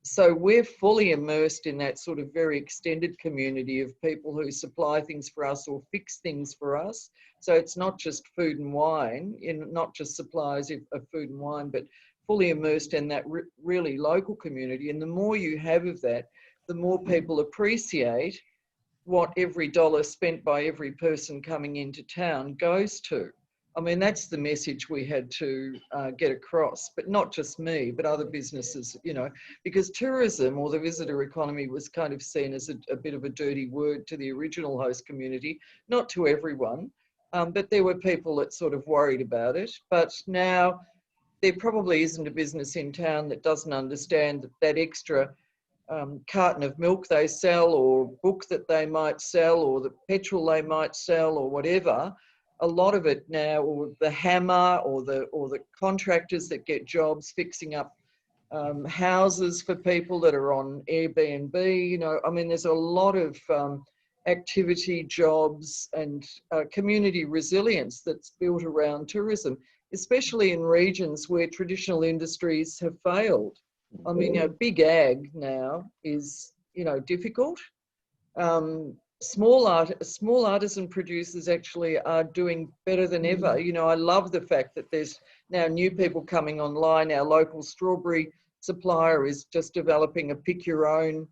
So we're fully immersed in that sort of very extended community of people who supply things for us or fix things for us. So it's not just food and wine, not just suppliers of food and wine, but fully immersed in that really local community. And the more you have of that, the more people appreciate what every dollar spent by every person coming into town goes to. I mean, that's the message we had to get across, but not just me, but other businesses, because tourism or the visitor economy was kind of seen as a bit of a dirty word to the original host community, not to everyone, but there were people that sort of worried about it. But now there probably isn't a business in town that doesn't understand that extra carton of milk they sell, or book that they might sell, or the petrol they might sell, or whatever. A lot of it now, or the hammer, or the contractors that get jobs fixing up houses for people that are on Airbnb. I mean, there's a lot of activity, jobs, and community resilience that's built around tourism, especially in regions where traditional industries have failed. I mean, big ag now is, difficult. Small artisan producers actually are doing better than ever. I love the fact that there's now new people coming online. Our local strawberry supplier is just developing a pick your own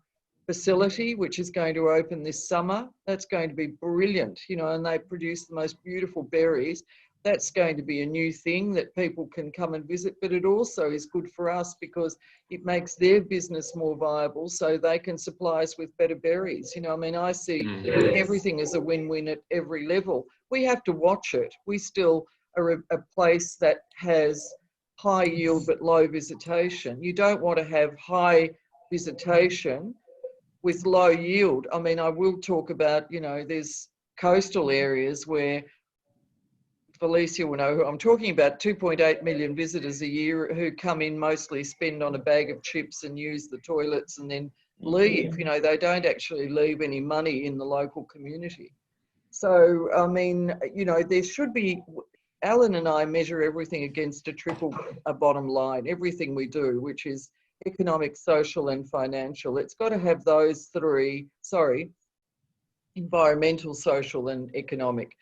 facility, which is going to open this summer. That's going to be brilliant, and they produce the most beautiful berries. That's going to be a new thing that people can come and visit, but it also is good for us because it makes their business more viable, so they can supply us with better berries. I mean, I see everything as a win-win at every level. We have to watch it. We still are a place that has high yield but low visitation. You don't want to have high visitation with low yield. I mean, I will talk about, there's coastal areas where Felicia will know who I'm talking about, 2.8 million visitors a year who come in, mostly spend on a bag of chips and use the toilets and then leave. They don't actually leave any money in the local community. So, I mean, there should be, Alan and I measure everything against a bottom line, everything we do, which is economic, social and financial. It's got to have those three, environmental, social and economic.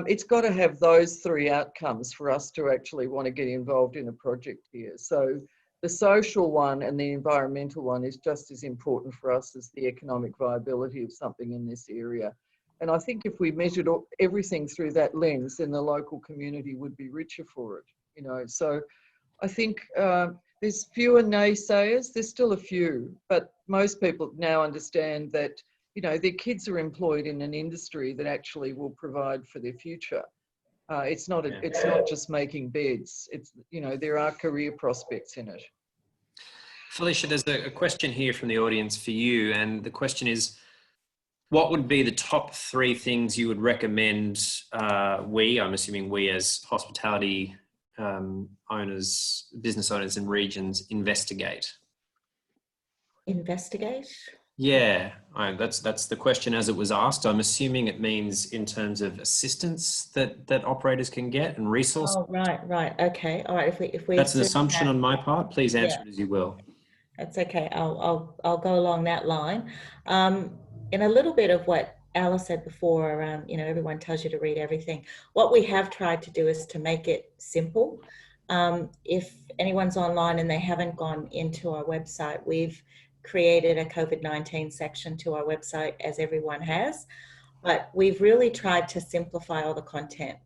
It's got to have those three outcomes for us to actually want to get involved in a project here. So the social one and the environmental one is just as important for us as the economic viability of something in this area. And I think if we measured everything through that lens, then the local community would be richer for it, So I think there's fewer naysayers. There's still a few, but most people now understand that their kids are employed in an industry that actually will provide for their future. It's not just making beds. It's, there are career prospects in it. Felicia, there's a question here from the audience for you. And the question is, what would be the top 3 things you would recommend I'm assuming we as hospitality owners, business owners in regions investigate? Investigate? Yeah, that's the question as it was asked. I'm assuming it means in terms of assistance that operators can get and resources. Oh, right. Okay. All right. If we That's an assumption on my part. Please answer it as you will. That's okay. I'll go along that line. In a little bit of what Alla said before around, you know, everyone tells you to read everything. What we have tried to do is to make it simple. If anyone's online and they haven't gone into our website, we've created a COVID-19 section to our website, as everyone has, but we've really tried to simplify all the content.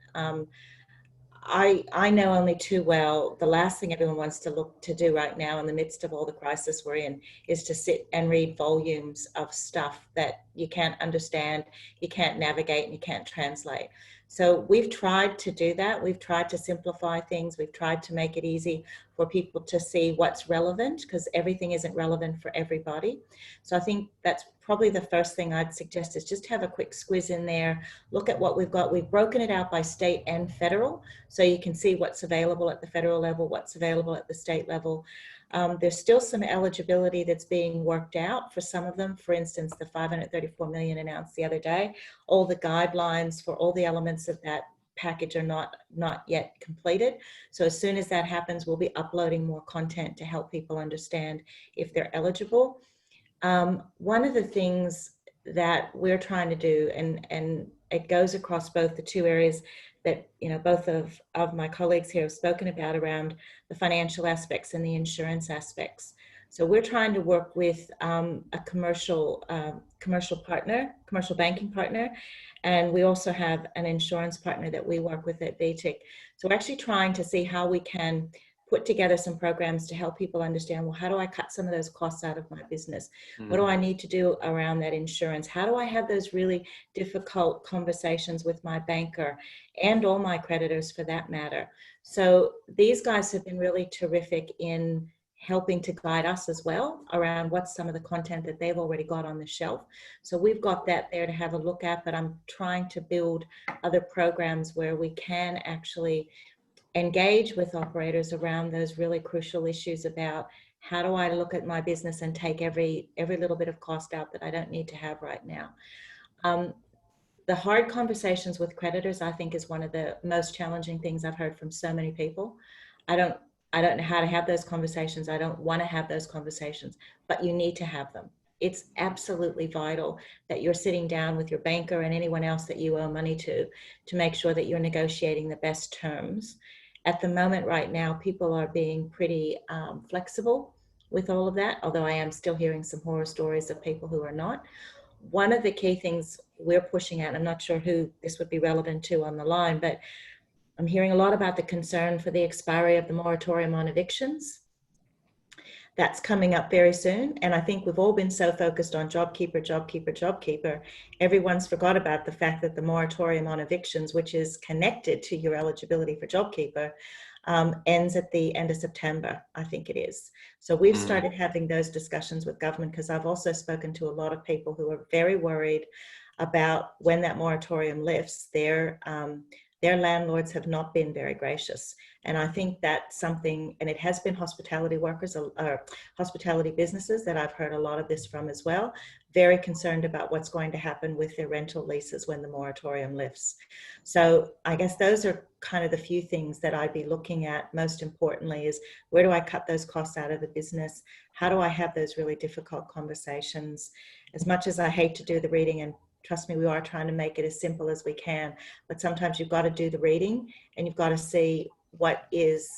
I know only too well the last thing everyone wants to look to do right now in the midst of all the crisis we're in is to sit and read volumes of stuff that you can't understand, you can't navigate, and you can't translate. So we've tried to do that. We've tried to simplify things. We've tried to make it easy for people to see what's relevant, because everything isn't relevant for everybody. So I think that's probably the first thing I'd suggest is just have a quick squiz in there, look at what we've got. We've broken it out by state and federal, so you can see what's available at the federal level, what's available at the state level. There's still some eligibility that's being worked out for some of them. For instance, the 534 million announced the other day, all the guidelines for all the elements of that package are not yet completed. So as soon as that happens, we'll be uploading more content to help people understand if they're eligible. One of the things that we're trying to do, and it goes across both the two areas that, you know, both of my colleagues here have spoken about around the financial aspects and the insurance aspects. So we're trying to work with a commercial banking partner, and we also have an insurance partner that we work with at BTIC. So we're actually trying to see how we can put together some programs to help people understand, well, how do I cut some of those costs out of my business? What do I need to do around that insurance? How do I have those really difficult conversations with my banker and all my creditors for that matter? So these guys have been really terrific in helping to guide us as well around what's some of the content that they've already got on the shelf. So we've got that there to have a look at, but I'm trying to build other programs where we can actually engage with operators around those really crucial issues about how do I look at my business and take every little bit of cost out that I don't need to have right now. The hard conversations with creditors, I think, is one of the most challenging things I've heard from so many people. I don't know how to have those conversations. I don't want to have those conversations, but you need to have them. It's absolutely vital that you're sitting down with your banker and anyone else that you owe money to make sure that you're negotiating the best terms. At the moment right now, people are being pretty flexible with all of that, although I am still hearing some horror stories of people who are not. One of the key things we're pushing out, I'm not sure who this would be relevant to on the line, but I'm hearing a lot about the concern for the expiry of the moratorium on evictions. That's coming up very soon. And I think we've all been so focused on JobKeeper, JobKeeper, JobKeeper. Everyone's forgot about the fact that the moratorium on evictions, which is connected to your eligibility for JobKeeper, ends at the end of September, I think it is. So we've started having those discussions with government, because I've also spoken to a lot of people who are very worried about when that moratorium lifts, their landlords have not been very gracious. And I think that's something, and it has been hospitality workers or hospitality businesses that I've heard a lot of this from as well, very concerned about what's going to happen with their rental leases when the moratorium lifts. So I guess those are kind of the few things that I'd be looking at most importantly is, where do I cut those costs out of the business? How do I have those really difficult conversations? As much as I hate to do the reading, and trust me, we are trying to make it as simple as we can, but sometimes you've got to do the reading and you've got to see what is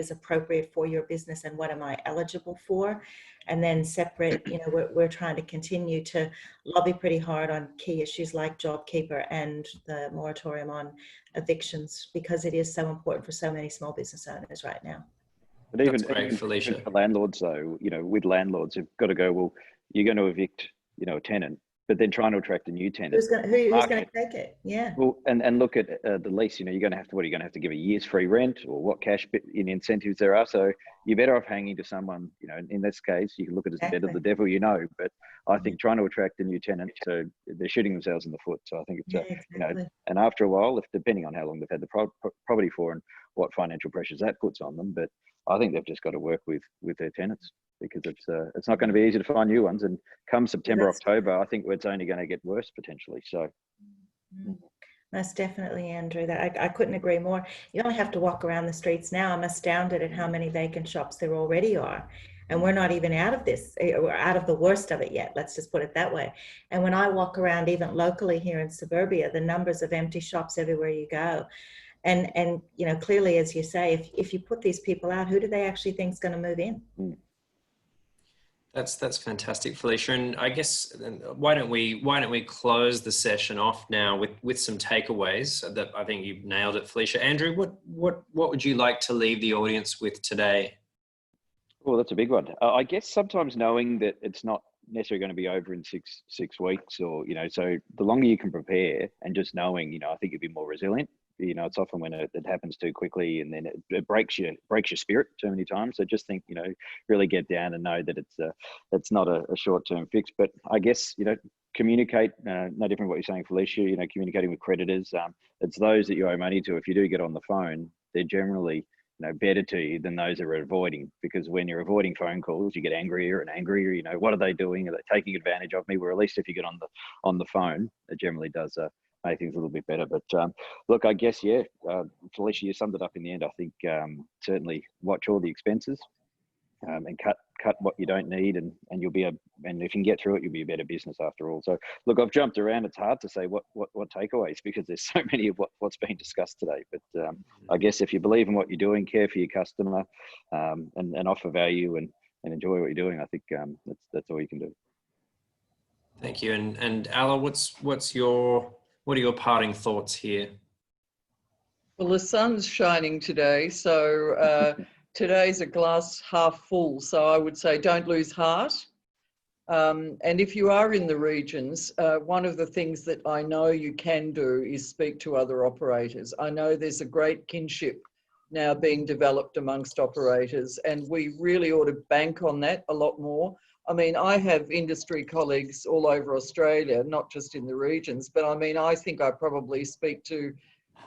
appropriate for your business and what am I eligible for. And then separate, you know, we're trying to continue to lobby pretty hard on key issues like JobKeeper and the moratorium on evictions, because it is so important for so many small business owners right now. But even, That's great, even Felicia. for landlords though, you know, with landlords, you've got to go, well, you're going to evict, you know, a tenant, but then trying to attract a new tenant. Who's going to take it? Yeah. Well, and look at the lease. You know, you're going to have to. What are you going to have to give a year's free rent, or what cash in incentives there are? So you're better off hanging to someone. You know, in this case, you can look at it as the bed of the devil. You know, but I think trying to attract a new tenant, so they're shooting themselves in the foot. So I think it's exactly. you know, and after a while, if depending on how long they've had the property for and what financial pressures that puts on them, but I think they've just got to work with their tenants, because it's not going to be easy to find new ones. And come September, October, I think it's only going to get worse potentially. So. Most definitely, Andrew. I couldn't agree more. You only have to walk around the streets now. I'm astounded at how many vacant shops there already are. And we're not even out of this, we're out of the worst of it yet. Let's just put it that way. And when I walk around, even locally here in suburbia, the numbers of empty shops everywhere you go. And you know, clearly, as you say, if you put these people out, who do they actually think is going to move in? That's fantastic, Felicia. And I guess why don't we close the session off now with some takeaways that I think you've nailed it, Felicia. Andrew, what would you like to leave the audience with today? Well, that's a big one. I guess sometimes knowing that it's not necessarily going to be over in six weeks, or you know, so the longer you can prepare, and just knowing, you know, I think you'll be more resilient. You know, it's often when it happens too quickly, and then it breaks your spirit too many times. So just think, you know, really get down and know that it's not a short-term fix. But I guess, you know, communicate. No different from what you're saying, Felicia. You know, communicating with creditors. It's those that you owe money to. If you do get on the phone, they're generally, you know, better to you than those that are avoiding, because when you're avoiding phone calls, you get angrier and angrier. You know, what are they doing? Are they taking advantage of me? Where at least if you get on the phone, it generally does make things a little bit better. But look, I guess, yeah, Felicia, you summed it up in the end. I think certainly watch all the expenses and cut what you don't need, and you'll be and if you can get through it, you'll be a better business after all. So look, I've jumped around. It's hard to say what takeaways, because there's so many of what's been discussed today. But I guess if you believe in what you're doing, care for your customer, and offer value and enjoy what you're doing, I think that's all you can do. Thank you. And Alla, what are your parting thoughts here? Well, the sun's shining today, so today's a glass half full. So I would say don't lose heart. And if you are in the regions, one of the things that I know you can do is speak to other operators. I know there's a great kinship now being developed amongst operators, and we really ought to bank on that a lot more. I mean, I have industry colleagues all over Australia, not just in the regions, but I mean, I think I probably speak to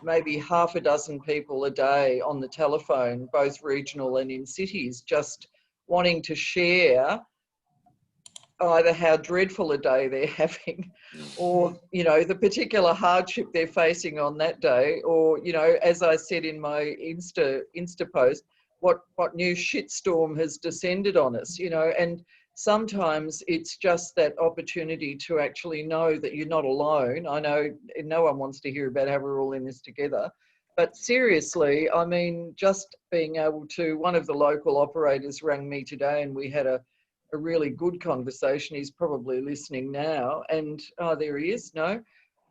maybe half a dozen people a day on the telephone, both regional and in cities, just wanting to share either how dreadful a day they're having, or, you know, the particular hardship they're facing on that day, or, you know, as I said in my Insta post, what new shitstorm has descended on us, you know. And sometimes it's just that opportunity to actually know that you're not alone. I know no one wants to hear about how we're all in this together, but seriously, I mean, just being able to, one of the local operators rang me today and we had a really good conversation. He's probably listening now, and there he is, no?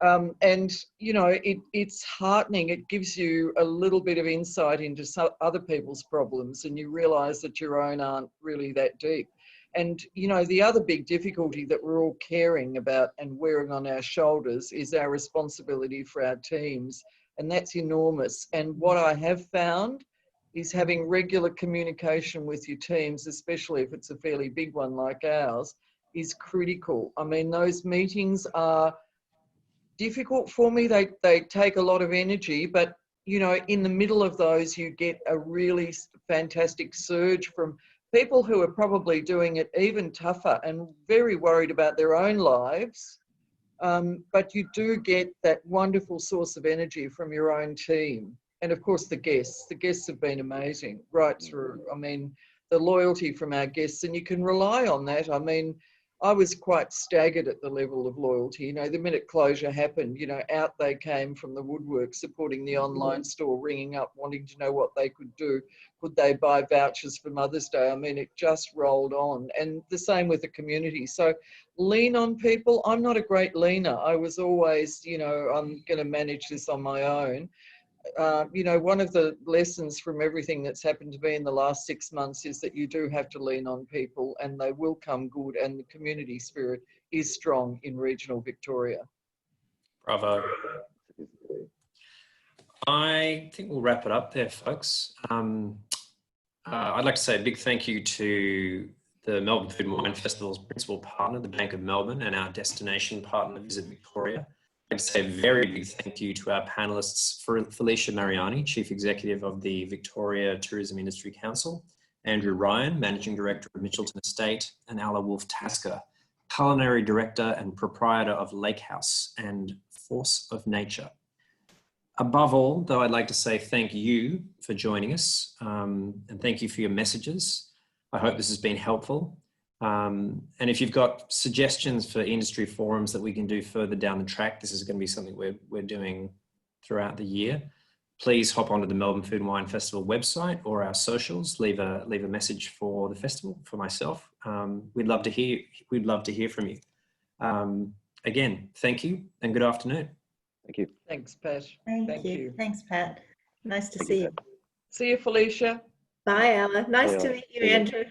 And, you know, it's heartening. It gives you a little bit of insight into some other people's problems, and you realise that your own aren't really that deep. And, you know, the other big difficulty that we're all caring about and wearing on our shoulders is our responsibility for our teams. And that's enormous. And what I have found is having regular communication with your teams, especially if it's a fairly big one like ours, is critical. I mean, those meetings are difficult for me. They take a lot of energy, but, you know, in the middle of those, you get a really fantastic surge from people who are probably doing it even tougher and very worried about their own lives. But you do get that wonderful source of energy from your own team. And of course, the guests have been amazing right through. I mean, the loyalty from our guests, and you can rely on that. I mean, I was quite staggered at the level of loyalty. You know, the minute closure happened, you know, out they came from the woodwork, supporting the online store, ringing up, wanting to know what they could do. Could they buy vouchers for Mother's Day? I mean, it just rolled on. And the same with the community. So lean on people. I'm not a great leaner. I was always, you know, I'm going to manage this on my own. You know, one of the lessons from everything that's happened to me in the last 6 months is that you do have to lean on people, and they will come good, and the community spirit is strong in regional Victoria. Bravo. I think we'll wrap it up there, folks. I'd like to say a big thank you to the Melbourne Food Wine Festival's principal partner, the Bank of Melbourne, and our destination partner, Visit Victoria. I'd like to say a very big thank you to our panelists, Felicia Mariani, Chief Executive of the Victoria Tourism Industry Council, Andrew Ryan, Managing Director of Mitchelton Estate, and Alla Wolf-Tasker, Culinary Director and Proprietor of Lake House and Force of Nature. Above all, though, I'd like to say thank you for joining us, and thank you for your messages. I hope this has been helpful. And if you've got suggestions for industry forums that we can do further down the track, this is going to be something we're doing throughout the year. Please hop onto the Melbourne Food and Wine Festival website or our socials. Leave a message for the festival, for myself. We'd love to hear from you. Again, thank you and good afternoon. Thank you. Thanks, Pat. Thank you. Thanks, Pat. Nice to see you. See you, Felicia. Bye, Alla. Nice Bye, to Alla. meet you, See you. Andrew.